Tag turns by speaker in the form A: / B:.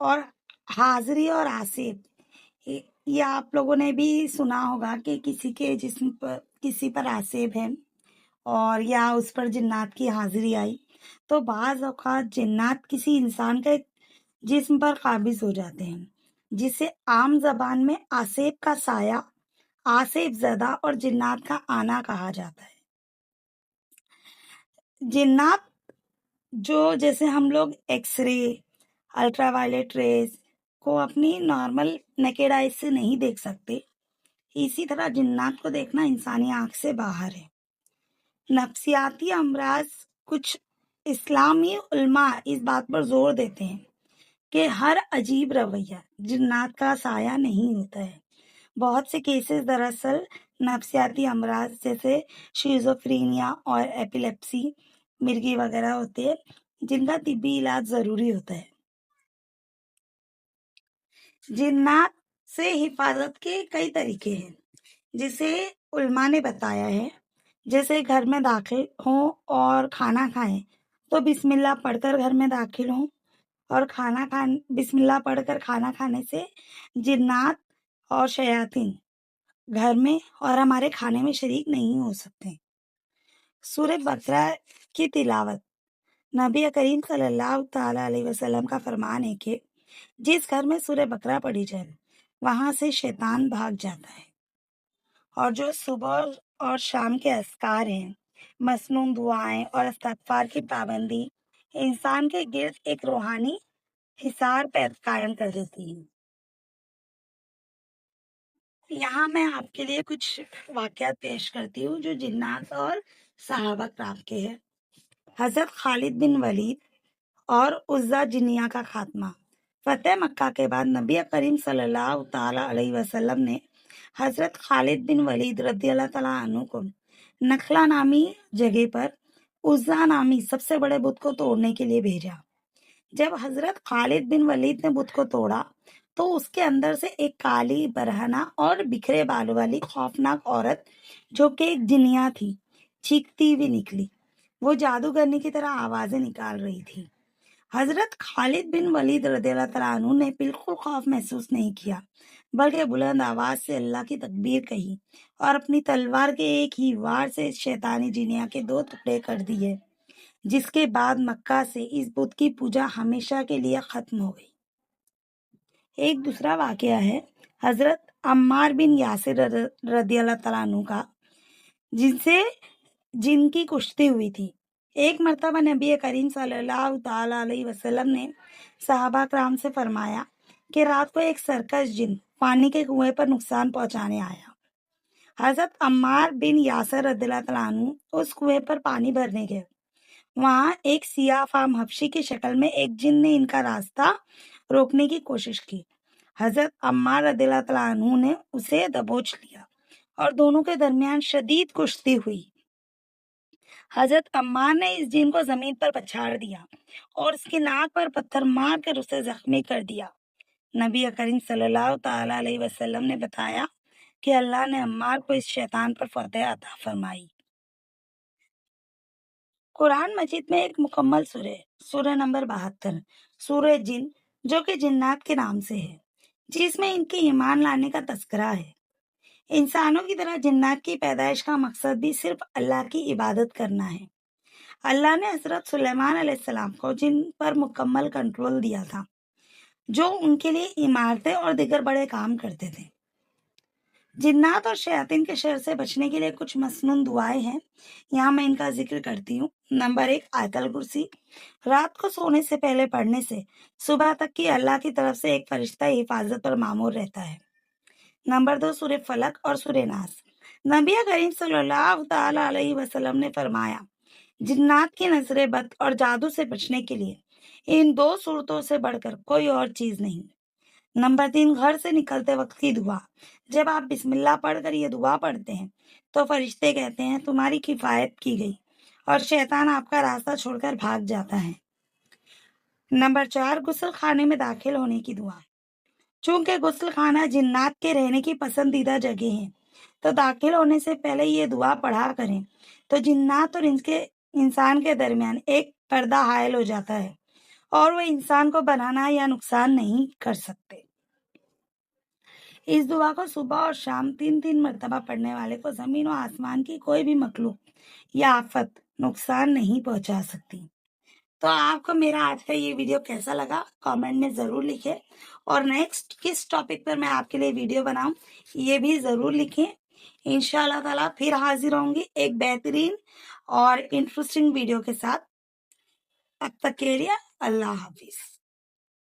A: اور حاضری اور آصیب، یہ آپ لوگوں نے بھی سنا ہوگا کہ کسی کے جسم پر کسی پر آصیب ہے اور یا اس پر جنات کی حاضری آئی، تو بعض اوقات جنات کسی انسان کے جسم پر قابض ہو جاتے ہیں، جسے عام زبان میں آصیب کا سایہ، آصیب زدہ اور جنات کا آنا کہا جاتا ہے۔ جنات جو جیسے ہم لوگ X ray, ultra violet raise کو اپنی نارمل نیکڈ آئی سے نہیں دیکھ سکتے، اسی طرح جنات کو دیکھنا انسانی آنکھ سے باہر ہے۔ نفسیاتی امراض، کچھ اسلامی علماء اس بات پر زور دیتے ہیں کہ ہر عجیب رویہ جنات کا سایہ نہیں ہوتا ہے۔ بہت سے کیسز دراصل نفسیاتی امراض جیسے شیزوفرینیا اور ایپیلیپسی، مرگی وغیرہ ہوتے ہیں جن کا طبی علاج ضروری ہوتا ہے۔ جنات سے حفاظت کے کئی طریقے ہیں جسے علماء نے بتایا ہے، جیسے گھر میں داخل ہوں اور کھانا کھائیں تو بسم اللہ پڑھ کر گھر میں داخل ہوں، اور بسم اللہ پڑھ کر کھانا کھانے سے جنات اور شیاطین گھر میں اور ہمارے کھانے میں شریک نہیں ہو سکتے۔ سورہ بقرہ کی تلاوت، نبی کریم صلی اللہ تعالی علیہ وسلم کا فرمان ہے کہ جس گھر میں سورہ بقرہ پڑھی جائے وہاں سے شیطان بھاگ جاتا ہے، اور جو صبح اور شام کے اذکار ہیں، مسنون دعائیں اور استغفار کی پابندی انسان کے گرد ایک روحانی حصار قائم کر دیتی ہے۔ یہاں میں آپ کے لیے کچھ واقعات پیش کرتی ہوں جو جنات اور صحابہ کرام کے ہیں۔ حضرت خالد بن ولید اور عزا جنیہ کا خاتمہ۔ فتح مکہ کے بعد نبی کریم صلی اللہ تعالی علیہ وسلم نے حضرت خالد بن ولید رضی اللہ تعالیٰ عنہ کو نخلا نامی جگہ پر عزا نامی سب سے بڑے بت کو توڑنے کے لیے بھیجا۔ جب حضرت خالد بن ولید نے بت کو توڑا تو اس کے اندر سے ایک کالی برہنہ اور بکھرے بالوں والی خوفناک عورت جو کہ ایک جنیا تھی چیختی ہوئی نکلی۔ وہ جادوگرنی کی طرح آوازیں نکال رہی تھی۔ حضرت خالد بن ولید رضی اللہ تعالیٰ عنہ نے بالکل خوف محسوس نہیں کیا، بلکہ بلند آواز سے اللہ کی تکبیر کہی اور اپنی تلوار کے ایک ہی وار سے شیطانی جنیا کے 2 ٹکڑے کر دیے، جس کے بعد مکہ سے اس بت کی پوجا ہمیشہ کے لیے ختم ہو گئی۔ ایک دوسرا واقعہ ہے حضرت عمار بن یاسر رضی اللہ تعالیٰ عنہ کا، جن کی کشتی ہوئی تھی۔ ایک مرتبہ نبی کریم صلی اللہ تعالی علیہ وسلم نے صحابہ کرام سے فرمایا کہ رات کو ایک سرکش جن پانی کے کنویں پر نقصان پہنچانے آیا۔ حضرت عمار بن یاسر رضی اللہ تعالیٰ عنہ اس کنویں پر پانی بھرنے گئے۔ وہاں ایک سیاہ فام حبشی کی شکل میں ایک جن نے ان کا راستہ روکنے کی کوشش کی۔ حضرت عمار رضی اللہ تعالیٰ عنہ نے اسے دبوچ لیا اور دونوں کے درمیان شدید کشتی ہوئی۔ حضرت عمار نے اس جن کو زمین پر پچھاڑ دیا اور اس کی ناک پر پتھر مار کر اسے زخمی کر دیا۔ نبی کریم صلی اللہ تعالی علیہ وسلم نے بتایا کہ اللہ نے عمار کو اس شیطان پر فتح عطا فرمائی۔ قرآن مجید میں ایک مکمل سورہ، سورہ نمبر 72، سورہ جن، جو کہ جنات کے نام سے ہے، جس میں ان کے ایمان لانے کا تذکرہ ہے۔ انسانوں کی طرح جنات کی پیدائش کا مقصد بھی صرف اللہ کی عبادت کرنا ہے۔ اللہ نے حضرت سلیمان علیہ السلام کو جن پر مکمل کنٹرول دیا تھا، جو ان کے لیے عمارتیں اور دیگر بڑے کام کرتے تھے۔ جنات اور شیاطین کے شر سے بچنے کے لیے کچھ مسنون دعائیں ہیں، یہاں میں ان کا ذکر کرتی ہوں۔ نمبر 1، آیت الکرسی، رات کو سونے سے پہلے پڑھنے سے صبح تک کی اللہ کی طرف سے ایک فرشتہ حفاظت پر مامور رہتا ہے۔ نمبر 2، سورہ فلق اور سورہ ناس۔ نبی کریم صلی اللہ تعالی علیہ وسلم نے فرمایا، جنات کی نظر بد اور جادو سے بچنے کے لیے ان 2 صورتوں سے بڑھ کر کوئی اور چیز نہیں۔ نمبر 3، گھر سے نکلتے وقت کی دعا۔ جب آپ بسم اللہ پڑھ کر یہ دعا پڑھتے ہیں تو فرشتے کہتے ہیں تمہاری کفایت کی گئی، اور شیطان آپ کا راستہ چھوڑ کر بھاگ جاتا ہے۔ نمبر 4، غسل خانے میں داخل ہونے کی دعا۔ چونکہ غسل خانہ جنات کے رہنے کی پسندیدہ جگہ ہے، تو داخل ہونے سے پہلے یہ دعا پڑھا کریں تو جنات اور انسان کے درمیان ایک پردہ حائل ہو جاتا ہے اور وہ انسان کو بنانا یا نقصان نہیں کر سکتے۔ اس دعا کو صبح اور شام 3 مرتبہ پڑھنے والے کو زمین و آسمان کی کوئی بھی مخلوق یا آفت نقصان نہیں پہنچا سکتی۔ تو آپ کو میرا آج کا یہ ویڈیو کیسا لگا کامنٹ میں ضرور لکھیں، اور نیکسٹ کس ٹاپک پر میں آپ کے لیے ویڈیو بناؤں یہ بھی ضرور لکھیں۔ انشاءاللہ تعالیٰ پھر حاضر ہوں گی ایک بہترین اور انٹرسٹنگ ویڈیو کے ساتھ۔ تب تک کے لیے اللہ حافظ۔